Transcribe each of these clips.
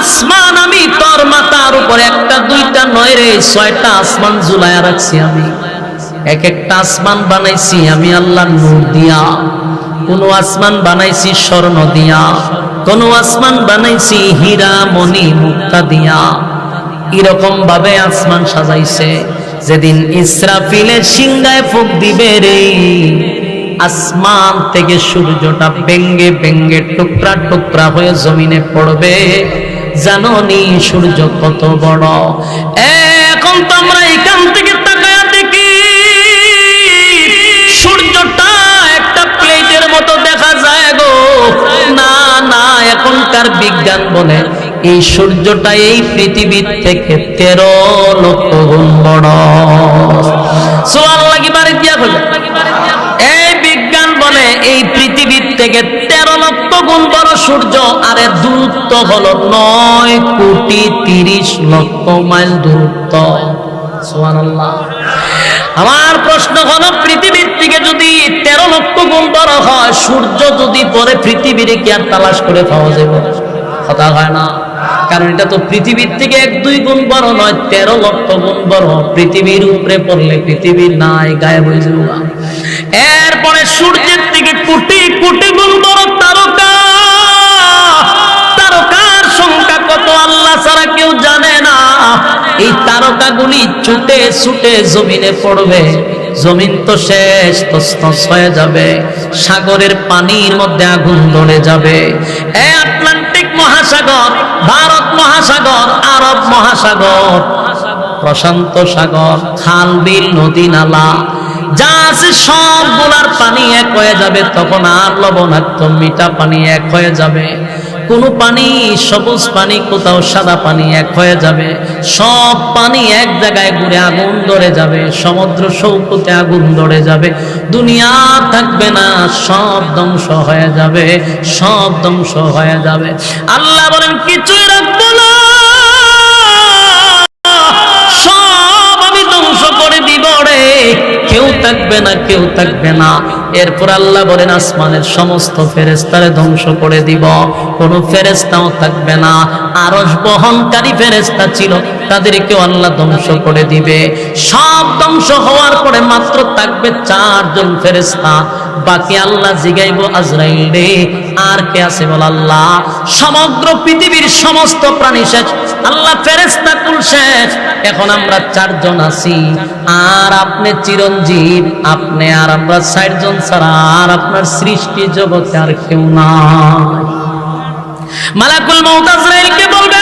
আসমান আমি তোর মাথার উপরে একটা দুইটা নয় রে 6টা আসমান ঝুলায়া রাখছি আমি। এক একটা আসমান বানাইছি আমি আল্লাহ নূর দিয়া, কোন আসমান বানাইছি স্বর্ণ দিয়া, কোন আসমান বানাইছি হীরা মণি মুক্তা দিয়া। এরকম ভাবে আসমান সাজাইছে। যেদিন ইসরাফিলের সিংহায় ফুঁক দিবে রে, আসমান থেকে সূর্যটা ভেঙ্গে ভেঙ্গে টুকরা টুকরা হয়ে জমিনে পড়বে। জানোনি সূর্য কত বড়? এখন তো আমরা এখান থেকে তাকায়া দেখি সূর্যটা একটা প্লেটের মতো দেখা যায় গো। না না, এখনকার বিজ্ঞান বলে এই সূর্যটা এই পৃথিবীর থেকে 13 লক্ষ গুণ বড়। সুবহানাল্লাহ কি বাড়ি দিয়া কইবে? এই বিজ্ঞান বলে এই পৃথিবীর থেকে 13 লক্ষ গুণ বড় সূর্য, আর এর দূরত্ব হলো 9 কোটি 30 লক্ষ মাইল দূরত্ব। সুবহানাল্লাহ। আমার প্রশ্ন হলো, পৃথিবীর থেকে যদি 13 লক্ষ গুণ বড় হয়, সূর্য যদি পরে পৃথিবীর কি আর তালাশ করে পাওয়া যাবে? কথা হয় না। কারণ এটা তো পৃথিবীর থেকে 1-2 গুণ বড় নয়, 13 লক্ষ গুণ বড়। পৃথিবীর উপরে পড়লে পৃথিবী নাই, গায়েব হয়ে যাবে। এরপরে সূর্যের থেকে কোটি কোটি গুণ বড় তারকা। তারকার সংখ্যা কত আল্লাহ ছাড়া কেউ জানে না। এই তারকাগুলি ছুটে ছুটে জমিনে পড়বে। জমিন তো শেষ, তছনছ হয়ে যাবে। সাগরের পানির মধ্যে আগুন ধরে যাবে। এই আটলান্টিক মহাসাগর, ভারত মহাসাগর, আরব মহাসাগর, প্রশান্ত সাগর, খাল বিল নদী নালা যা আছে সবগুলার পানি এক হয়ে যাবে। তখন আর লবণাক্ত মিঠা পানি এক হয়ে যাবে। কোন পানি সবুজ পানি, কোথাও সাদা পানি এক হয়ে যাবে। সব পানি এক জায়গায় ঘুরে আগুন ধরে যাবে। সমুদ্র সৈকতে আগুন ধরে যাবে। দুনিয়া থাকবে না, সব ধ্বংস হয়ে যাবে, সব ধ্বংস হয়ে যাবে। আল্লাহ বলেন কিছুই রাখবো না, সব আমি ধ্বংস করে দিব রে। কেউ থাকবে না, কেউ থাকবে না। এরপর আল্লাহ বলেন আসমানের সমস্ত ফেরেশতারে ধ্বংস করে দিব, কোনো ফেরেশতাও থাকবে না। আরশ বহনকারী ফেরেশতা ছিল, তাদেরকেও আল্লাহ ধ্বংস করে দিবে। সব ধ্বংস হওয়ার পরে মাত্র থাকবে 4 জন ফেরেশতা। বাকি আল্লাহ জিগাইব আজরাইল রে আর কে আছে বল? আল্লাহ। সমগ্র পৃথিবীর সমস্ত প্রাণী শেষ, আল্লাহ ফেরেশতা কুল শেষ। এখন আমরা 4 জন আছি, আর আপনি চিরঞ্জীব, আপনি আর আমরা 60 জন ছাড়া আর আপনার সৃষ্টি জগতে আর কেউ নাই। মালাকুল মউত আজরাইলকে বলবে,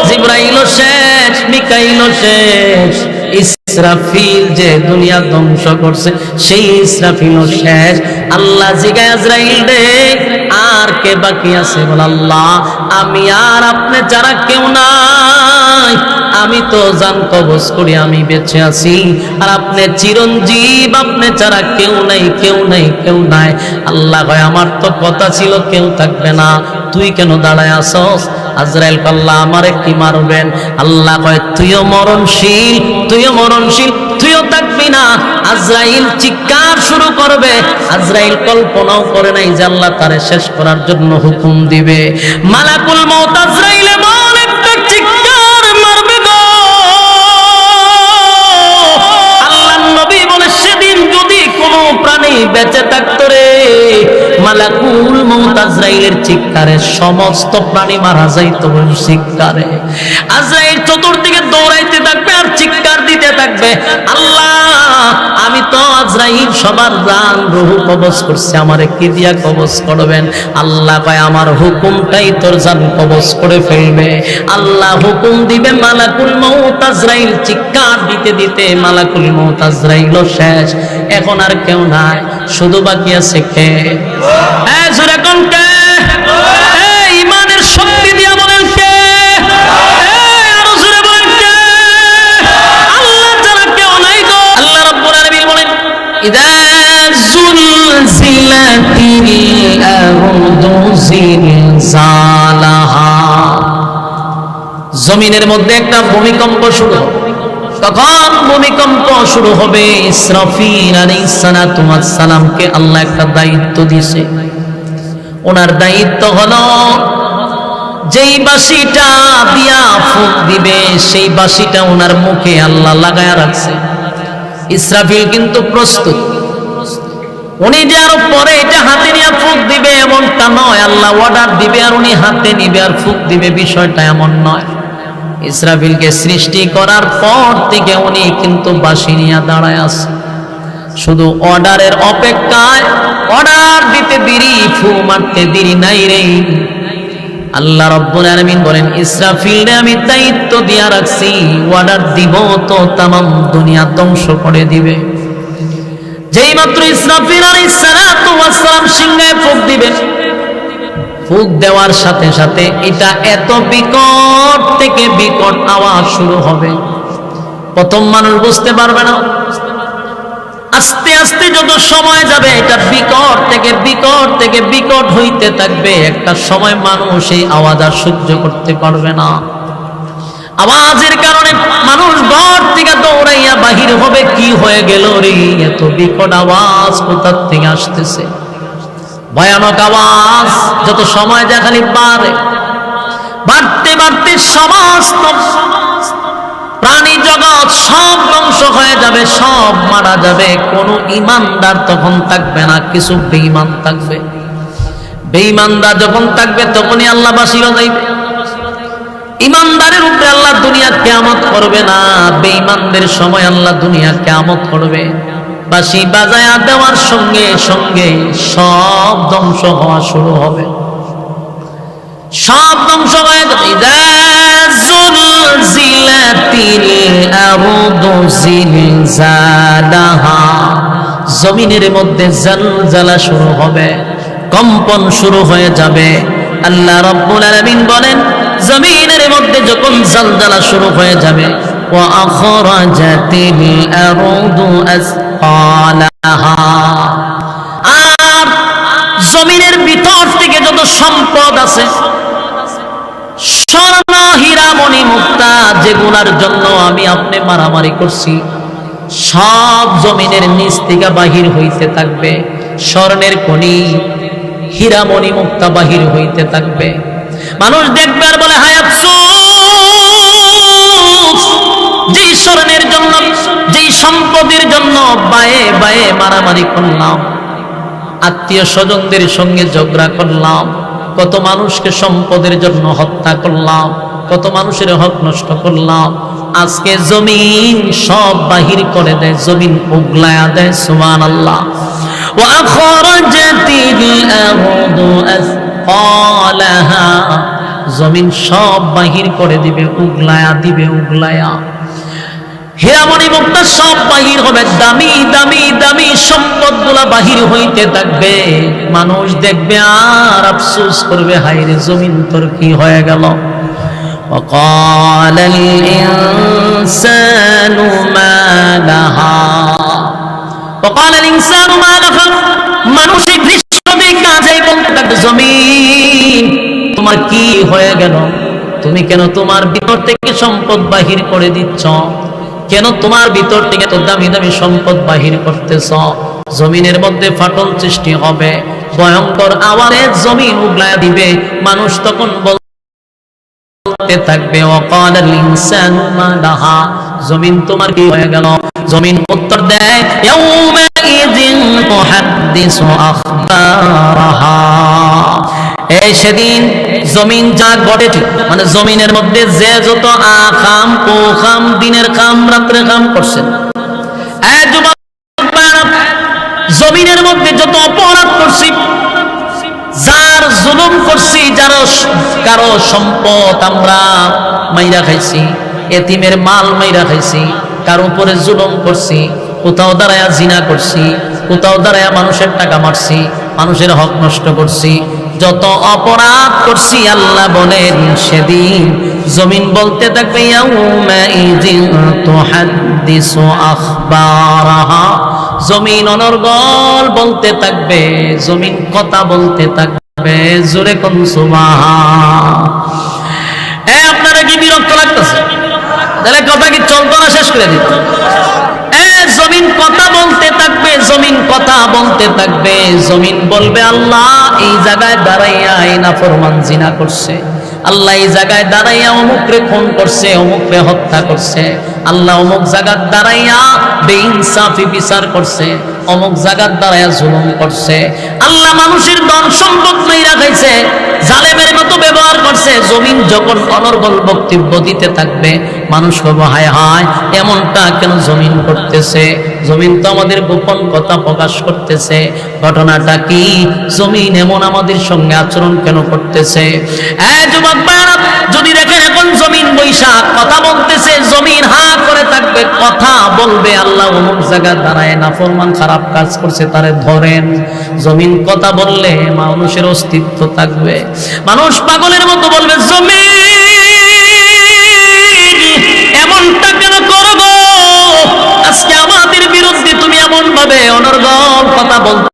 জিবরাইলও শেষ, মিকাইলও শেষ, ইসরাফিল যে দুনিয়া ধ্বংস করছে সেই ইসরাফিলও শেষ। আল্লাহ জিগায় আজরাইল রে আর কে বাকি আছে বল? আল্লাহ। আমি আর আপনি যারা কেউ নাই। আমি তো জান কবজ করি, আমি বেঁচে আছি, আর আপনি চিরঞ্জীব, আপনি ছাড়া কেউ নাই, কেউ নাই, কেউ নাই। আল্লাহ কয় আমার তো কথা ছিল কেউ থাকবে না, তুই কেন দাঁড়ায় আসস? আজরাইল আল্লাহ আমারে কি মারবেন? আল্লাহ কয় তুইও মরণশীল, তুইও মরণশীল, তুইও থাকবি না। আজরাইল চিৎকার শুরু করবে। আজরাইল কল্পনাও করে নাই যে আল্লাহ তারে শেষ করার জন্য হুকুম দিবে। মালাকুল মউত আজরাইল এমন একটা চিৎকার মারবে গো, আল্লাহর নবী বলে সেদিন যদি কোনো প্রাণী বেঁচে থাকতো রে, মালাকুল মউত আজরাইলের চিৎকারে সমস্ত প্রাণী মারা যাইতো। চিৎকারে আজরাইল চতুর্দিকে দৌড়াইতে থাকবে আর চিৎকার দিতে থাকবে, আল্লাহ আমি তো আজরাইল সবার জান রূহ কবজ করছি, আমারে কি দিয়া কবজ করবেন? আল্লাহ কয় আমার হুকুমটাই তোর জান কবজ করে ফেলবে। আল্লাহ হুকুম দিবে, মালাকুল মউত আজরাইল চিৎকার দিতে দিতে মালাকুল মউত আজরাইলও শেষ। এখন আর কেউ নাই, শুধু বাকি আছে কে? জোরে কোন কে? ইমানের শক্তি দিয়া বলেন কে? আরো জোরে বলেন কে? আল্লাহ ছাড়া কেউ নাই গো। আল্লাহ রাব্বুল আলামিন বলেন ইদা যুলজিলাতিল আরদু জিলজালাহা, জমিনের মধ্যে একটা ভূমিকম্প শুরু হবে। তখন ভূমিকম্প শুরু হবে, ইসরাফিল আলাইহিস সালাতু ওয়াস সালামকে আল্লাহ একটা দায়িত্ব দিয়েছে। ওনার দায়িত্ব হলো যেই বাঁশিটা দিয়া ফুঁক দিবে সেই বাঁশিটা ওনার মুখে আল্লাহ লাগায়া রাখছে। ইসরাফিল কিন্তু প্রস্তুত, উনি যে আরো পরে এটা হাতে নিয়ে ফুঁক দিবে এমনটা নয়, আল্লাহ অর্ডার দিবে আর উনি হাতে নিবে আর ফুঁক দিবে, বিষয়টা এমন নয়। ইসরাফিলকে সৃষ্টি করার পর থেকে উনি কিন্তু বাঁশি নিয়ে দাঁড়ায় আছে, শুধু অর্ডারের অপেক্ষায়। অর্ডার দিতে দেরি, ফু মারতে দেরি নাই রে। আল্লাহ রাব্বুল আলামিন বলেন, ইসরাফিলকে আমি দায়িত্ব দিয়া রাখছি, অর্ডার দিব তো তামাম দুনিয়া ধ্বংস করে দিবে। যেই মাত্র ইসরাফিল আলাইহিস সালাতু ওয়াস সালাম সিংহে ফুঁক দিবে, ফুঁক দেওয়ার সাথে সাথে এটা এত বিকট থেকে বিকট আওয়াজ শুরু হবে। প্রথম মানুষ বুঝতে পারবে না, আস্তে আস্তে যত সময় যাবে এটা বিকট থেকে বিকট থেকে বিকট হইতে থাকবে। একটা সময় মানুষ এই আওয়াজ আর সহ্য করতে পারবে না। আওয়াজের কারণে মানুষ ঘর থেকে দৌড়াইয়া বাহির হবে, কি হয়ে গেল রে, এত বিকট আওয়াজ কোথা থেকে আসতেছে। ভয়ানক আওয়াজ যত সময় যায় খালি বাড়তে বাড়তে সমস্ত প্রাণী জগৎ সব ধ্বংস হয়ে যাবে, সব মারা যাবে। কোনো ইমানদার তখন থাকবে না, কিছু বেঈমান থাকবে। বেঈমানদার যখন থাকবে তখনই আল্লাহ বাঁশি বাজাইবে। ইমানদারের উপরে আল্লাহ দুনিয়া কিয়ামত করবে না, বেঈমানদের সময় আল্লাহ দুনিয়া কিয়ামত করবে। বাঁশি বাজায়া দেওয়ার সঙ্গে সঙ্গে সব ধ্বংস হওয়া শুরু হবে, সব ধ্বংস হয়ে যাবে। জমিনের মধ্যে জালজালা শুরু হবে, কম্পন শুরু হয়ে যাবে। আল্লাহ রাব্বুল আলামিন বলেন, জমিনের মধ্যে যখন জালজালা শুরু হয়ে যাবে, ওয়া আখরাজাতিল আরদু আসকালাহা, আর জমিনের ভিতর থেকে যত সম্পদ আছে, স্বর্ণ হীরা মণি মুক্তা, যেগুলার জন্য আমি আপনি মারামারি করছি, সব জমিনের নিচ থেকে বাহির হইতে থাকবে। স্বর্ণের খনি, হীরা মণি মুক্তা বাহির হইতে থাকবে। মানুষ দেখবে আর বলে, হায় আফসোস, যেই স্বর্ণের জন্য, যেই সম্পদের জন্য বায়ে বায়ে মারামারি করলাম, আত্মীয় স্বজনদের সঙ্গে ঝগড়া করলাম, কত মানুষকে সম্পদের জন্য হত্যা করলাম, কত মানুষের হক নষ্ট করলাম, আজকে জমিন সব বাহির করে দেয়, জমিন উগলায়া দেয়। সুবহানাল্লাহ। ওয়া আখরাজাতিল আরদু আসকালাহা, জমিন সব বাহির করে দিবে, উগলায়া দিবে, উগলায়া। হীরামণি মুক্তা সব বাহির হবে, দামি দামি দামি সম্পদ গুলা বাহির হইতে থাকবে। মানুষ দেখবে আর আফসোস করবে, হায়রে জমিন তোর কি হয়ে গেল। وقال الإنسان ما لها وقال الإنسان ما لها, মানুষের দৃশ্য দেখা যায় বলতে থাকবে, জমিন তোমার কি হয়ে গেল, তুমি কেন তোমার ভিতর থেকে সম্পদ বাহির করে দিচ্ছ, কেন তোমার ভিতর থেকে তো দামি দামি সম্পদ বাহির করতেছ। জমিনের মধ্যে ফাটল সৃষ্টি হবে, ভয়ঙ্কর আওয়াজে জমিন উগলায়া দিবে। মানুষ তখন বলতে থাকবে, ওয়াকালাল ইনসানু মা লাহা, জমিন তোমার কি হয়ে গেল। জমিন উত্তর দেয়, ইয়াউমা ইযিন তুহাদ্দিসু আখবারাহা, এই সেদিন জমিন যা ঘটেছে, মানে জমিনের মধ্যে যে যত আকাম কুকাম, দিনের কাম রাত্রের কাম করছেন, জমিনের মধ্যে যত অপরাধ করছি, যার জুলুম করছি, যার কারো সম্পদ আমরা মাইরা খাইছি, এতিমের মাল মাইরা খাইছি, কারো উপরে জুলুম করছি, কোথাও দাঁড়ায়া জিনা করছি, কোথাও দাঁড়ায়া মানুষের টাকা মারছি, মানুষের হক নষ্ট করছি, যত অপরাধ করছি, আল্লাহ বলেন সেদিন জমিন বলতে থাকবে, ইয়াউমা ইযিন তুহাদ্দিসু আখবারাহা, জমিন অনর্গল বলতে থাকবে, জমিন কথা বলতে থাকবে। জোরে কোন সুবহান। আপনারা কি বিরক্ত লাগে? তাহলে কথা কি চলতো না শেষ করে দিত? জমিন কথা বলতে থাকবে, জমিন কথা বলতে থাকবে। জমিন বলবে আল্লাহ এই জায়গায় দাঁড়াইয়া এই নাফরমান জিনা করছে, আল্লাহ এই জায়গায় দাঁড়াইয়া অমুকরে খুন করছে, অমুকরে হত্যা করছে, আল্লাহ অমুক জায়গায় দাঁড়াইয়া বেইনসাফি বিচার করছে, অমুক জায়গায় দাঁড়াইয়া জুলুম করছে, আল্লাহ মানুষের ধন সম্পদ মেরা খাইছে, জালেমের মতো ব্যবহার করছে। জমিন যখন অনর্গল বক্তব্য দিতে থাকবে, মানুষ হবে হায় হায় এমনটা কেন জমিন করতেছে, জমিন তো আমাদের গোপন কথা প্রকাশ করতেছে, ঘটনাটা কি, জমিন এমন আমাদের সঙ্গে আচরণ কেন করতেছে। যুবক ভাইরা যদি দেখেন এখন জমিন বৈশাখ কথা বলতেছে, জমিন হা করে থাকবে, কথা বলবে আল্লাহ অমুক জায়গায় দাঁড়ায় নাফরমান খারাপ কাজ করছে তারে ধরেন। জমিন কথা বললে মানুষের অস্তিত্ব থাকবে। মানুষ পাগলের মতো বলবে জমিন এমনটা কেন করবো, আজকে আমাদের বিরুদ্ধে তুমি এমন ভাবে অনর্গল কথা বল